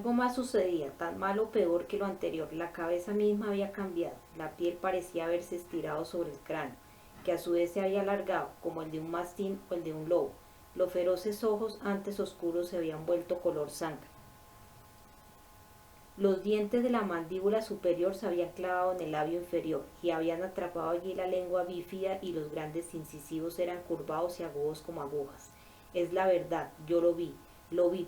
Algo más sucedía, tan mal o peor que lo anterior. La cabeza misma había cambiado, la piel parecía haberse estirado sobre el cráneo, que a su vez se había alargado, como el de un mastín o el de un lobo. Los feroces ojos, antes oscuros, se habían vuelto color sangre. Los dientes de la mandíbula superior se habían clavado en el labio inferior y habían atrapado allí la lengua bífida, y los grandes incisivos eran curvados y agudos como agujas. Es la verdad, yo lo vi,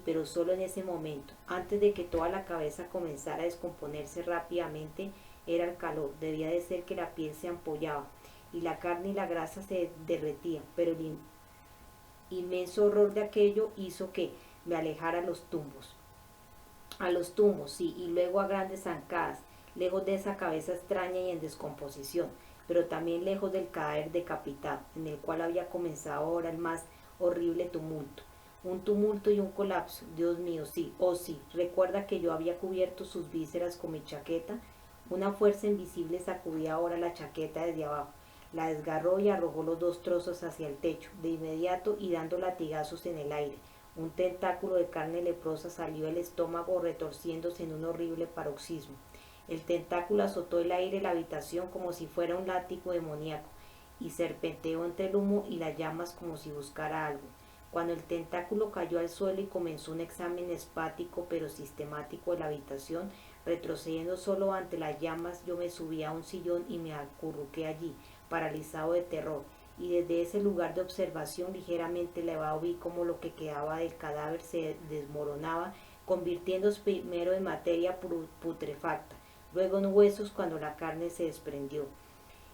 pero solo en ese momento. Antes de que toda la cabeza comenzara a descomponerse rápidamente, era el calor. Debía de ser que la piel se ampollaba y la carne y la grasa se derretían, pero el inmenso horror de aquello hizo que me alejara a los tumbos, sí, y luego a grandes zancadas, lejos de esa cabeza extraña y en descomposición, pero también lejos del cadáver decapitado, en el cual había comenzado ahora el más horrible tumulto. Un tumulto y un colapso, Dios mío, sí, oh sí, recuerda que yo había cubierto sus vísceras con mi chaqueta. Una fuerza invisible sacudía ahora la chaqueta desde abajo, la desgarró y arrojó los dos trozos hacia el techo, de inmediato, y dando latigazos en el aire. Un tentáculo de carne leprosa salió del estómago retorciéndose en un horrible paroxismo. El tentáculo azotó el aire de la habitación como si fuera un látigo demoníaco, y serpenteó entre el humo y las llamas como si buscara algo. Cuando el tentáculo cayó al suelo y comenzó un examen espático pero sistemático de la habitación, retrocediendo solo ante las llamas, yo me subí a un sillón y me acurruqué allí, paralizado de terror, y desde ese lugar de observación ligeramente elevado vi cómo lo que quedaba del cadáver se desmoronaba, convirtiéndose primero en materia putrefacta, luego en huesos cuando la carne se desprendió,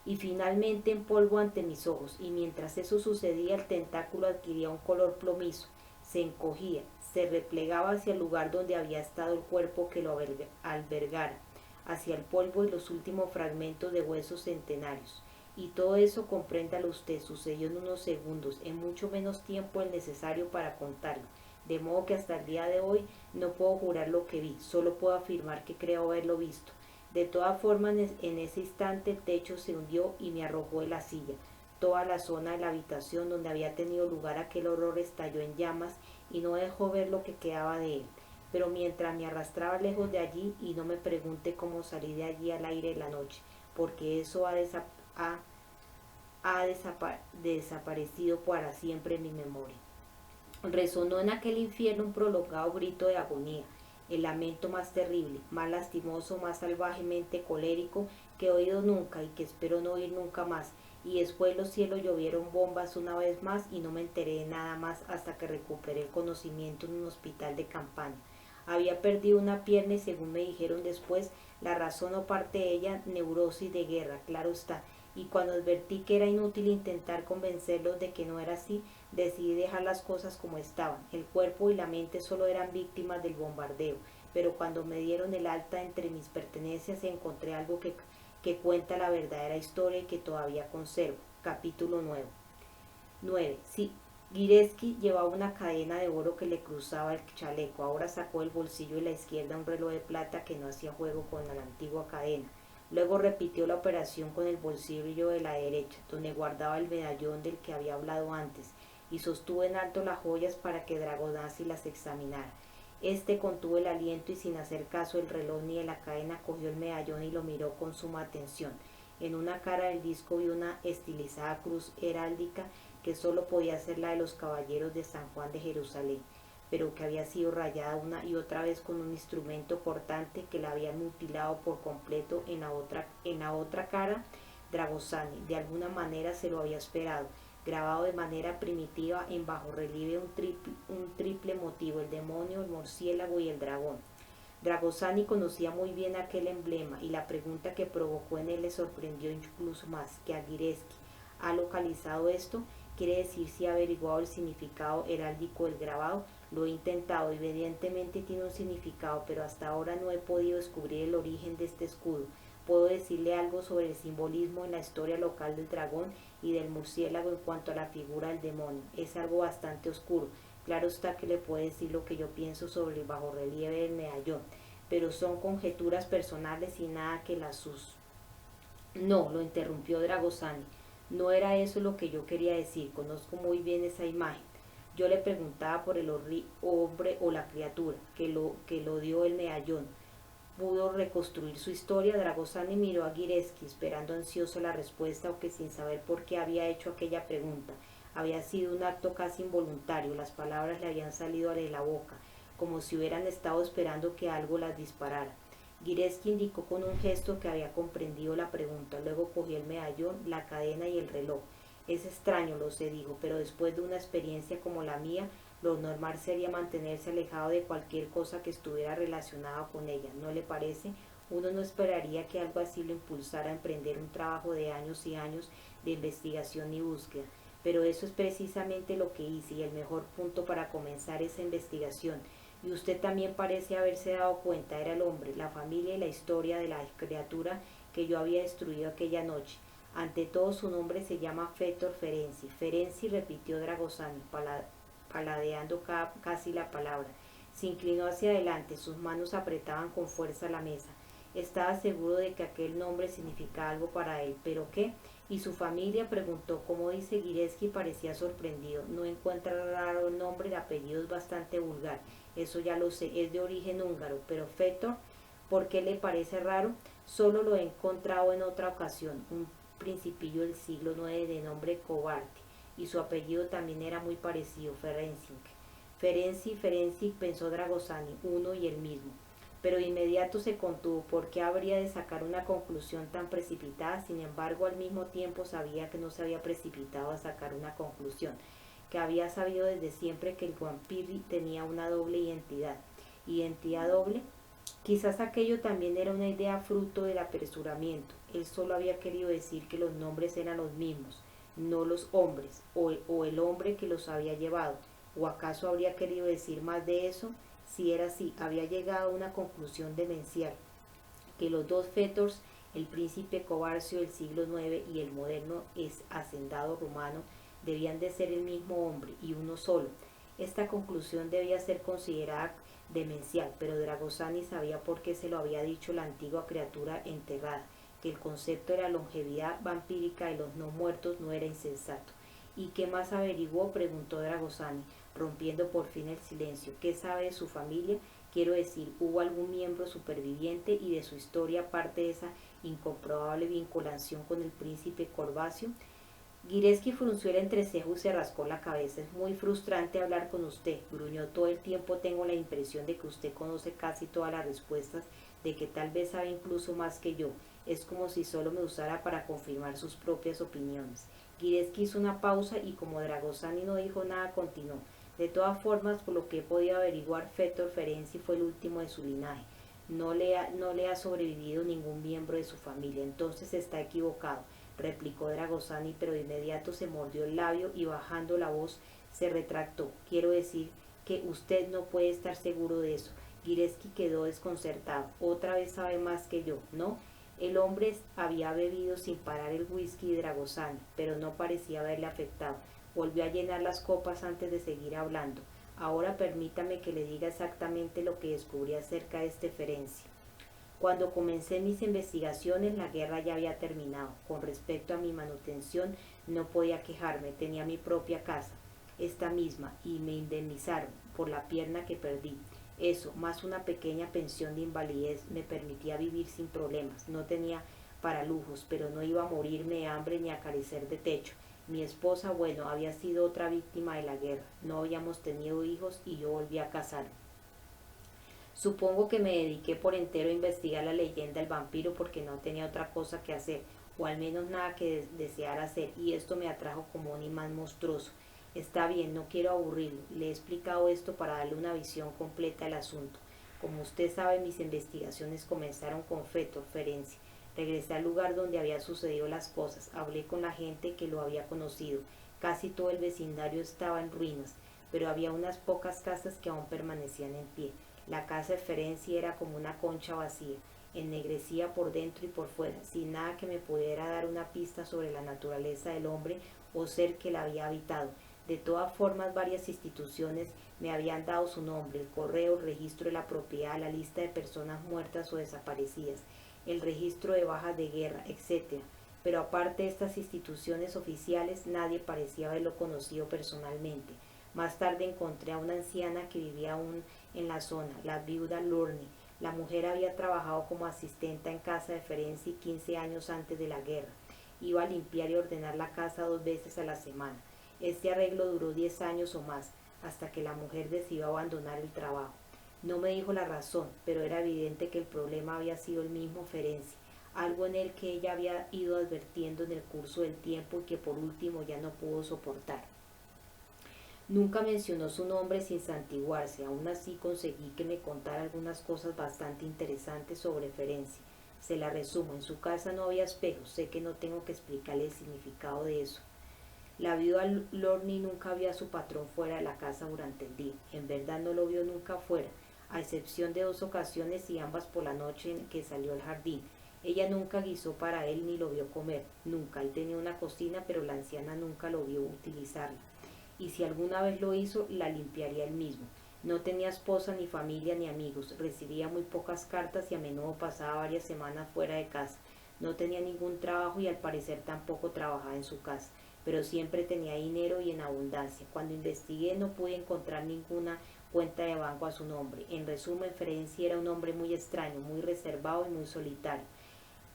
y finalmente en polvo ante mis ojos, y mientras eso sucedía el tentáculo adquiría un color plomizo, se encogía, se replegaba hacia el lugar donde había estado el cuerpo que lo albergara, hacia el polvo y los últimos fragmentos de huesos centenarios. Y todo eso, compréndalo usted, sucedió en unos segundos, en mucho menos tiempo el necesario para contarlo. De modo que hasta el día de hoy no puedo jurar lo que vi, solo puedo afirmar que creo haberlo visto. De todas formas, en ese instante el techo se hundió y me arrojó de la silla. Toda la zona de la habitación donde había tenido lugar aquel horror estalló en llamas y no dejó ver lo que quedaba de él. Pero mientras me arrastraba lejos de allí, y no me pregunte cómo salí de allí al aire de la noche, porque eso ha desaparecido para siempre en mi memoria. Resonó en aquel infierno un prolongado grito de agonía, el lamento más terrible, más lastimoso, más salvajemente colérico que he oído nunca y que espero no oír nunca más. Y después los cielos llovieron bombas una vez más y no me enteré de nada más hasta que recuperé el conocimiento en un hospital de campaña. Había perdido una pierna y, según me dijeron después, la razón o parte de ella, neurosis de guerra, claro está. Y cuando advertí que era inútil intentar convencerlos de que no era así, decidí dejar las cosas como estaban. El cuerpo y la mente solo eran víctimas del bombardeo, pero cuando me dieron el alta, entre mis pertenencias encontré algo que cuenta la verdadera historia y que todavía conservo. Capítulo 9. Sí, Gireski llevaba una cadena de oro que le cruzaba el chaleco. Ahora sacó del bolsillo de la izquierda un reloj de plata que no hacía juego con la antigua cadena. Luego repitió la operación con el bolsillo de la derecha, donde guardaba el medallón del que había hablado antes, y sostuvo en alto las joyas para que Dragonazzi las examinara. Este contuvo el aliento y, sin hacer caso del reloj ni de la cadena, cogió el medallón y lo miró con suma atención. En una cara del disco vio una estilizada cruz heráldica que sólo podía ser la de los caballeros de San Juan de Jerusalén, pero que había sido rayada una y otra vez con un instrumento cortante que la había mutilado por completo. En la otra cara, Dragozzani, de alguna manera se lo había esperado, grabado de manera primitiva en bajo relieve un triple motivo: el demonio, el murciélago y el dragón. Dragozzani conocía muy bien aquel emblema, y la pregunta que provocó en él le sorprendió incluso más que a Gireski. ¿Ha localizado esto? Quiere decir si ha averiguado el significado heráldico del grabado. Lo he intentado, evidentemente tiene un significado, pero hasta ahora no he podido descubrir el origen de este escudo. Puedo decirle algo sobre el simbolismo en la historia local del dragón y del murciélago en cuanto a la figura del demonio. Es algo bastante oscuro. Claro está que le puedo decir lo que yo pienso sobre el bajorrelieve del medallón, pero son conjeturas personales y nada que las sus... No, lo interrumpió Dragozzani. No era eso lo que yo quería decir. Conozco muy bien esa imagen. Yo le preguntaba por el hombre o la criatura que lo dio el medallón. Pudo reconstruir su historia. Dragosani miró a Gireski esperando ansioso la respuesta, aunque sin saber por qué había hecho aquella pregunta. Había sido un acto casi involuntario, las palabras le habían salido de la boca, como si hubieran estado esperando que algo las disparara. Gireski indicó con un gesto que había comprendido la pregunta, luego cogió el medallón, la cadena y el reloj. Es extraño, lo sé, dijo, pero después de una experiencia como la mía, lo normal sería mantenerse alejado de cualquier cosa que estuviera relacionada con ella, ¿no le parece? Uno no esperaría que algo así lo impulsara a emprender un trabajo de años y años de investigación y búsqueda, pero eso es precisamente lo que hice y el mejor punto para comenzar esa investigación. Y usted también parece haberse dado cuenta, era el hombre, la familia y la historia de la criatura que yo había destruido aquella noche. Ante todo su nombre se llama Fetor Ferenci. Ferenci, repitió Dragosani, paladeando casi la palabra. Se inclinó hacia adelante, sus manos apretaban con fuerza la mesa. Estaba seguro de que aquel nombre significaba algo para él, ¿pero qué? ¿Y su familia? Preguntó. Como dice Gireski, parecía sorprendido. No encuentra raro el nombre, el apellido es bastante vulgar. Eso ya lo sé, es de origen húngaro, pero Fetor, ¿por qué le parece raro? Solo lo he encontrado en otra ocasión, un principillo del siglo IX de nombre Cobarti, y su apellido también era muy parecido, Ferenczi. Ferenci, pensó Dragosani, uno y el mismo. Pero de inmediato se contuvo, porque habría de sacar una conclusión tan precipitada. Sin embargo, al mismo tiempo sabía que no se había precipitado a sacar una conclusión, que había sabido desde siempre que el vampiri tenía una doble identidad. ¿Identidad doble? Quizás aquello también era una idea fruto del apresuramiento. Él solo había querido decir que los nombres eran los mismos, no los hombres, o el hombre que los había llevado. ¿O acaso habría querido decir más de eso? Si era así, había llegado a una conclusión demencial, que los dos Fetors, el príncipe Cobarcio del siglo IX y el moderno hacendado rumano, debían de ser el mismo hombre y uno solo. Esta conclusión debía ser considerada demencial, pero Dragosani sabía por qué se lo había dicho la antigua criatura enterrada, que el concepto de la longevidad vampírica de los no muertos no era insensato. ¿Y qué más averiguó? Preguntó Dragosani, rompiendo por fin el silencio. ¿Qué sabe de su familia? Quiero decir, ¿hubo algún miembro superviviente y de su historia aparte de esa incomprobable vinculación con el príncipe Corvacio? Gireski frunció el entrecejo y se rascó la cabeza. Es muy frustrante hablar con usted, gruñó. Todo el tiempo tengo la impresión de que usted conoce casi todas las respuestas, de que tal vez sabe incluso más que yo. Es como si solo me usara para confirmar sus propias opiniones. Gireski hizo una pausa y como Dragosani no dijo nada, continuó. De todas formas, por lo que he podido averiguar, Fetor Ferenci fue el último de su linaje. No le ha sobrevivido ningún miembro de su familia, entonces está equivocado, replicó Dragosani, pero de inmediato se mordió el labio y bajando la voz se retractó. Quiero decir que usted no puede estar seguro de eso. Gireski quedó desconcertado. Otra vez sabe más que yo, ¿no? El hombre había bebido sin parar el whisky de Dragosani, pero no parecía haberle afectado. Volvió a llenar las copas antes de seguir hablando. Ahora permítame que le diga exactamente lo que descubrí acerca de este Ferenci. Cuando comencé mis investigaciones, la guerra ya había terminado. Con respecto a mi manutención, no podía quejarme, tenía mi propia casa, esta misma, y me indemnizaron por la pierna que perdí. Eso, más una pequeña pensión de invalidez, me permitía vivir sin problemas. No tenía para lujos, pero no iba a morirme de hambre ni a carecer de techo. Mi esposa, bueno, había sido otra víctima de la guerra. No habíamos tenido hijos y yo volví a casarme. Supongo que me dediqué por entero a investigar la leyenda del vampiro porque no tenía otra cosa que hacer, o al menos nada que desear hacer, y esto me atrajo como un imán monstruoso. Está bien, no quiero aburrirlo. Le he explicado esto para darle una visión completa del asunto. Como usted sabe, mis investigaciones comenzaron con Fetor Ferenci. Regresé al lugar donde habían sucedido las cosas. Hablé con la gente que lo había conocido. Casi todo el vecindario estaba en ruinas, pero había unas pocas casas que aún permanecían en pie. La casa de Ferenci era como una concha vacía, ennegrecida por dentro y por fuera, sin nada que me pudiera dar una pista sobre la naturaleza del hombre o ser que la había habitado. De todas formas, varias instituciones me habían dado su nombre, el correo, el registro de la propiedad, la lista de personas muertas o desaparecidas, el registro de bajas de guerra, etc. Pero aparte de estas instituciones oficiales, nadie parecía haberlo conocido personalmente. Más tarde encontré a una anciana que vivía aún en la zona, la viuda Lorne. La mujer había trabajado como asistenta en casa de Ferenzi 15 años antes de la guerra. Iba a limpiar y ordenar la casa 2 veces a la semana. Este arreglo duró 10 años o más, hasta que la mujer decidió abandonar el trabajo. No me dijo la razón, pero era evidente que el problema había sido el mismo Ferenzi, algo en él que ella había ido advirtiendo en el curso del tiempo y que por último ya no pudo soportar. Nunca mencionó su nombre sin santiguarse, aún así conseguí que me contara algunas cosas bastante interesantes sobre Ferenzi. Se la resumo, en su casa no había espejos, sé que no tengo que explicarle el significado de eso. La viuda Lorne nunca vio a su patrón fuera de la casa durante el día, en verdad no lo vio nunca fuera, a excepción de 2 ocasiones y ambas por la noche en que salió al jardín. Ella nunca guisó para él ni lo vio comer, nunca. Él tenía una cocina, pero la anciana nunca lo vio utilizarla. Y si alguna vez lo hizo, la limpiaría él mismo. No tenía esposa, ni familia, ni amigos. Recibía muy pocas cartas y a menudo pasaba varias semanas fuera de casa. No tenía ningún trabajo y al parecer tampoco trabajaba en su casa, pero siempre tenía dinero y en abundancia. Cuando investigué no pude encontrar ninguna cuenta de banco a su nombre. En resumen, Ferenzi era un hombre muy extraño, muy reservado y muy solitario.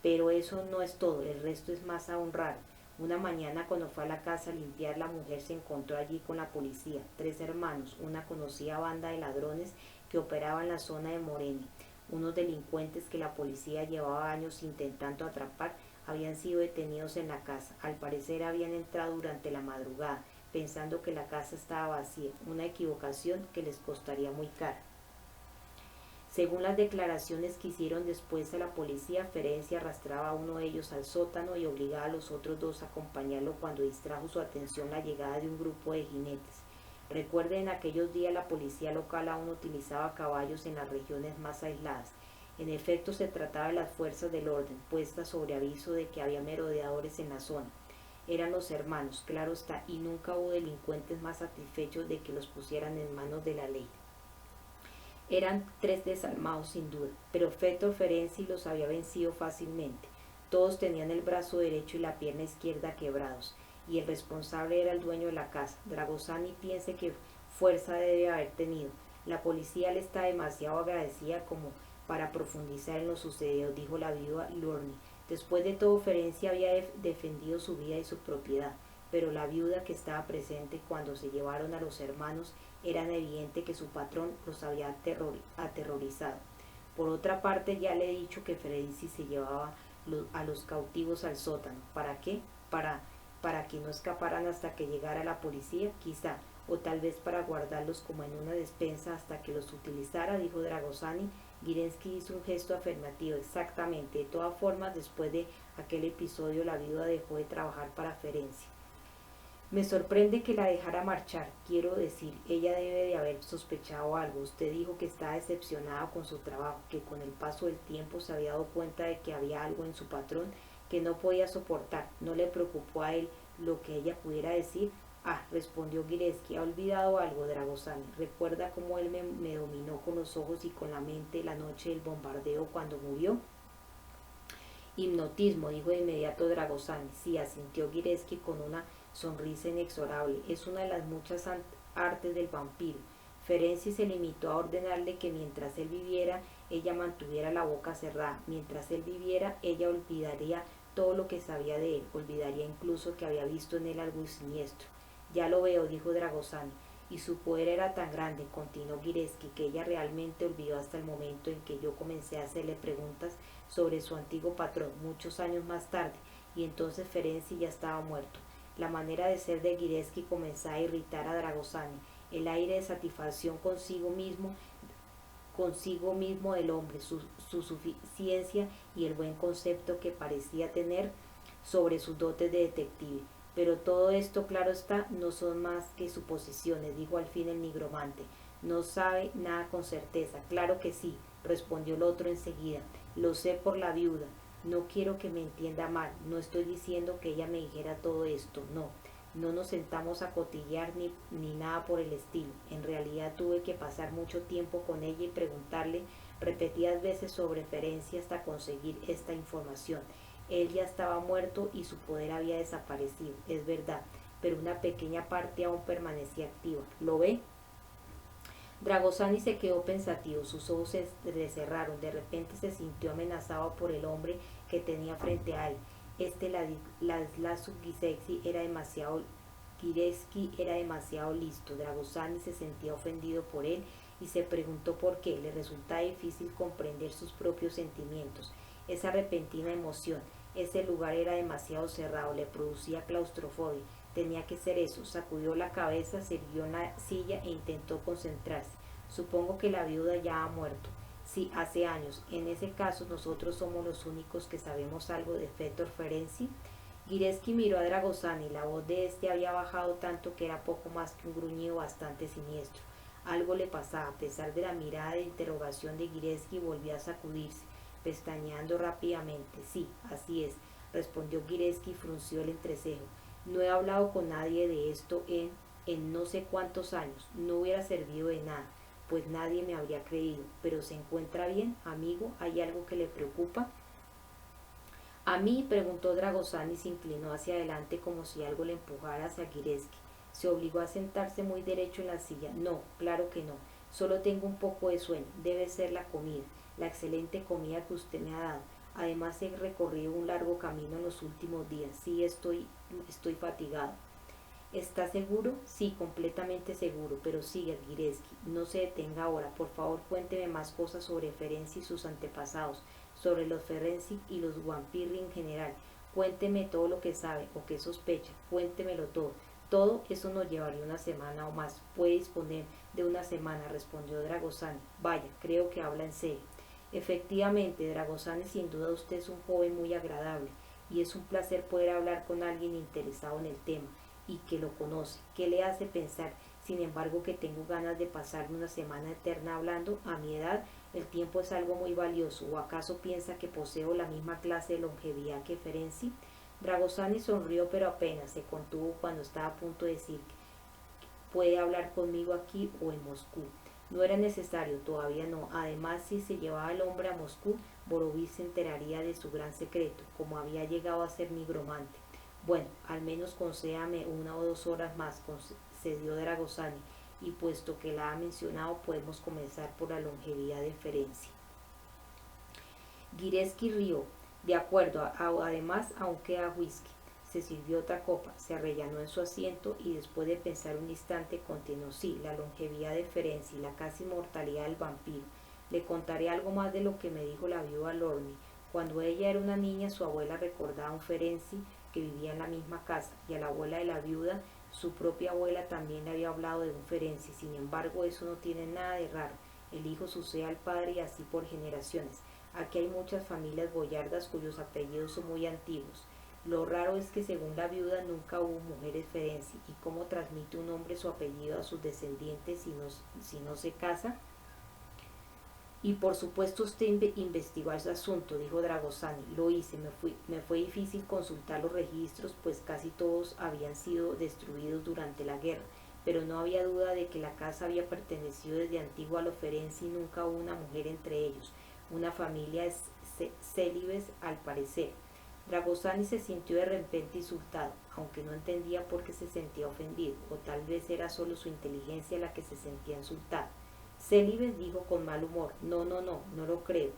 Pero eso no es todo, el resto es más aún raro. Una mañana cuando fue a la casa a limpiar, la mujer se encontró allí con la policía, 3 hermanos, una conocida banda de ladrones que operaba en la zona de Moreni. Unos delincuentes que la policía llevaba años intentando atrapar habían sido detenidos en la casa. Al parecer habían entrado durante la madrugada, pensando que la casa estaba vacía, una equivocación que les costaría muy cara. Según las declaraciones que hicieron después a la policía, Ferenzi arrastraba a uno de ellos al sótano y obligaba a los otros 2 a acompañarlo cuando distrajo su atención la llegada de un grupo de jinetes. Recuerden, en aquellos días la policía local aún utilizaba caballos en las regiones más aisladas. En efecto, se trataba de las fuerzas del orden, puestas sobre aviso de que había merodeadores en la zona. Eran los hermanos, claro está, y nunca hubo delincuentes más satisfechos de que los pusieran en manos de la ley. Eran 3 desalmados sin duda, pero Fetor Ferenzi los había vencido fácilmente. Todos tenían el brazo derecho y la pierna izquierda quebrados, y el responsable era el dueño de la casa. Dragosani piense que fuerza debe haber tenido. La policía le está demasiado agradecida como para profundizar en lo sucedido, dijo la viuda Lorne. Después de todo, Ferenzi había defendido su vida y su propiedad, pero la viuda que estaba presente cuando se llevaron a los hermanos era evidente que su patrón los había aterrorizado. Por otra parte, ya le he dicho que Ferenzi se llevaba a los cautivos al sótano. ¿Para qué? Para que no escaparan hasta que llegara la policía, quizá, o tal vez para guardarlos como en una despensa hasta que los utilizara, dijo Dragosani. Gilensky hizo un gesto afirmativo. Exactamente. De todas formas, después de aquel episodio, la viuda dejó de trabajar para Ferenzi. Me sorprende que la dejara marchar, quiero decir, ella debe de haber sospechado algo. Usted dijo que estaba decepcionada con su trabajo, que con el paso del tiempo se había dado cuenta de que había algo en su patrón que no podía soportar. ¿No le preocupó a él lo que ella pudiera decir? Ah, respondió Gillespie, ha olvidado algo, Dragosani. ¿Recuerda cómo él me dominó con los ojos y con la mente la noche del bombardeo cuando murió? Hipnotismo, dijo de inmediato Dragosani. Sí, asintió Gillespie con una sonrisa inexorable. Es una de las muchas artes del vampiro. Ferenzi se limitó a ordenarle que mientras él viviera, ella mantuviera la boca cerrada. Mientras él viviera, ella olvidaría todo lo que sabía de él, olvidaría incluso que había visto en él algo siniestro. Ya lo veo, dijo Dragosani, y su poder era tan grande, continuó Gillespie, que ella realmente olvidó hasta el momento en que yo comencé a hacerle preguntas sobre su antiguo patrón, muchos años más tarde, y entonces Ferenzi ya estaba muerto. La manera de ser de Gillespie comenzaba a irritar a Dragosani. El aire de satisfacción consigo mismo del hombre, su suficiencia y el buen concepto que parecía tener sobre sus dotes de detective. Pero todo esto, claro está, no son más que suposiciones, dijo al fin el nigromante. No sabe nada con certeza. Claro que sí, respondió el otro enseguida. Lo sé por la viuda. No quiero que me entienda mal, no estoy diciendo que ella me dijera todo esto, no. No nos sentamos a cotillear ni nada por el estilo. En realidad tuve que pasar mucho tiempo con ella y preguntarle repetidas veces sobre Ferenzi hasta conseguir esta información. Él ya estaba muerto y su poder había desaparecido, es verdad, pero una pequeña parte aún permanecía activa. ¿Lo ve? Dragosani se quedó pensativo, sus ojos se entrecerraron, de repente se sintió amenazado por el hombre que tenía frente a él. Laszlo Gireski era demasiado listo. Dragosani se sentía ofendido por él y se preguntó por qué. Le resultaba difícil comprender sus propios sentimientos. Esa repentina emoción, ese lugar era demasiado cerrado, le producía claustrofobia. Tenía que ser eso. Sacudió la cabeza, se irguió en la silla e intentó concentrarse. Supongo que la viuda ya ha muerto. Sí, hace años. En ese caso, nosotros somos los únicos que sabemos algo de Fetor Ferenczi. Gireski miró a Dragosani. La voz de este había bajado tanto que era poco más que un gruñido bastante siniestro. Algo le pasaba. A pesar de la mirada de interrogación de Gireski, volvió a sacudirse, pestañeando rápidamente. Sí, así es, respondió Gireski y frunció el entrecejo. No he hablado con nadie de esto en no sé cuántos años. No hubiera servido de nada, pues nadie me habría creído. Pero ¿se encuentra bien, amigo? ¿Hay algo que le preocupa? A mí, preguntó Dragosani y se inclinó hacia adelante como si algo le empujara hacia Gireski. Se obligó a sentarse muy derecho en la silla. No, claro que no. Solo tengo un poco de sueño. Debe ser la comida, la excelente comida que usted me ha dado. Además he recorrido un largo camino en los últimos días. Sí, estoy fatigado. ¿Está seguro? Sí, completamente seguro, pero sigue, Gireski. No se detenga ahora. Por favor, cuénteme más cosas sobre Ferenczi y sus antepasados, sobre los Ferenczi y los Vampirri en general. Cuénteme todo lo que sabe o que sospecha. Cuéntemelo todo. Todo eso nos llevaría una semana o más. Puede disponer de una semana, respondió Dragosani. Vaya, creo que habla en serio. Efectivamente, Dragosani, sin duda usted es un joven muy agradable y es un placer poder hablar con alguien interesado en el tema y que lo conoce. ¿Qué le hace pensar, sin embargo, que tengo ganas de pasarme una semana eterna hablando? A mi edad, el tiempo es algo muy valioso. ¿O acaso piensa que poseo la misma clase de longevidad que Ferenczi? Dragosani sonrió, pero apenas se contuvo cuando estaba a punto de decir que puede hablar conmigo aquí o en Moscú. No era necesario, todavía no. Además, si se llevaba el hombre a Moscú, Borovich se enteraría de su gran secreto, como había llegado a ser nigromante. Bueno, al menos concédame 1 o 2 horas más, concedió Dragosani, y puesto que la ha mencionado, podemos comenzar por la longevidad de Ferenczi. Gireski rió. De acuerdo, además aún queda whisky. Se sirvió otra copa, se arrellanó en su asiento y después de pensar un instante continuó. Sí, la longevidad de Ferenczi, la casi mortalidad del vampiro. Le contaré algo más de lo que me dijo la viuda Lormi. Cuando ella era una niña, su abuela recordaba a un Ferenczi que vivía en la misma casa, y a la abuela de la viuda, su propia abuela también le había hablado de un Ferenczi. Sin embargo, eso no tiene nada de raro. El hijo sucede al padre y así por generaciones. Aquí hay muchas familias boyardas cuyos apellidos son muy antiguos. Lo raro es que según la viuda nunca hubo mujeres Ferenczi. ¿Y cómo transmite un hombre su apellido a sus descendientes si no se casa? Y por supuesto usted investigó ese asunto, dijo Dragosani. Lo hice, me fue difícil consultar los registros, pues casi todos habían sido destruidos durante la guerra, pero no había duda de que la casa había pertenecido desde antiguo a los Ferenczi y nunca hubo una mujer entre ellos, una familia célibes al parecer. Dragosani se sintió de repente insultado, aunque no entendía por qué se sentía ofendido, o tal vez era solo su inteligencia la que se sentía insultada. Célibes, dijo con mal humor. No lo creo.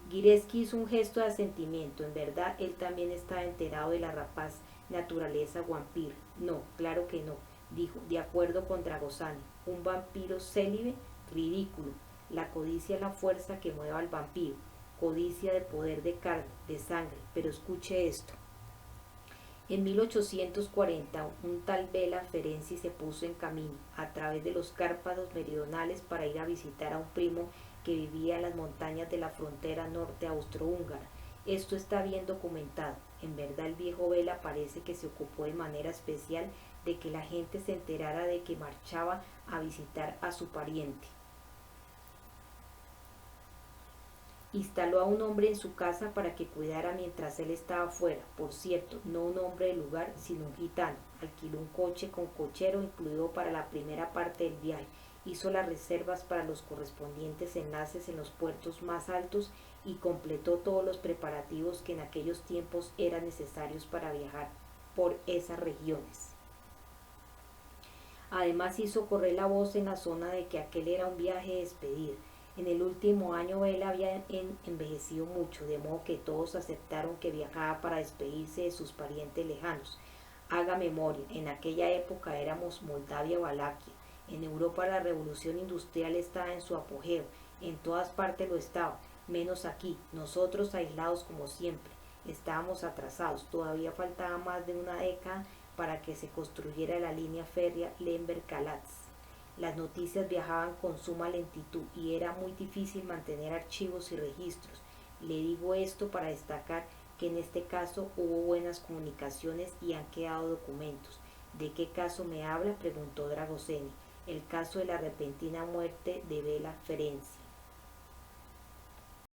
Gireski hizo un gesto de asentimiento. En verdad, él también estaba enterado de la rapaz naturaleza vampiro. No, claro que no, dijo, de acuerdo con Dragosani. Un vampiro célibe, ridículo. La codicia es la fuerza que mueve al vampiro. Codicia de poder de carne, de sangre. Pero escuche esto. En 1840, un tal Bela Ferenczi se puso en camino a través de los Cárpatos meridionales para ir a visitar a un primo que vivía en las montañas de la frontera norte austrohúngara. Esto está bien documentado. En verdad, el viejo Bela parece que se ocupó de manera especial de que la gente se enterara de que marchaba a visitar a su pariente. Instaló a un hombre en su casa para que cuidara mientras él estaba fuera. Por cierto, no un hombre del lugar, sino un gitano. Alquiló un coche con cochero incluido para la primera parte del viaje. Hizo las reservas para los correspondientes enlaces en los puertos más altos y completó todos los preparativos que en aquellos tiempos eran necesarios para viajar por esas regiones. Además hizo correr la voz en la zona de que aquel era un viaje de despedida. En el último año Bella había envejecido mucho, de modo que todos aceptaron que viajaba para despedirse de sus parientes lejanos. Haga memoria, en aquella época éramos Moldavia o Valaquia. En Europa la revolución industrial estaba en su apogeo, en todas partes lo estaba, menos aquí, nosotros aislados como siempre. Estábamos atrasados, todavía faltaba más de una década para que se construyera la línea férrea Lemberg-Galatz. Las noticias viajaban con suma lentitud y era muy difícil mantener archivos y registros. Le digo esto para destacar que en este caso hubo buenas comunicaciones y han quedado documentos. ¿De qué caso me habla?, preguntó Dragoceni. El caso de la repentina muerte de Bela Ferencia.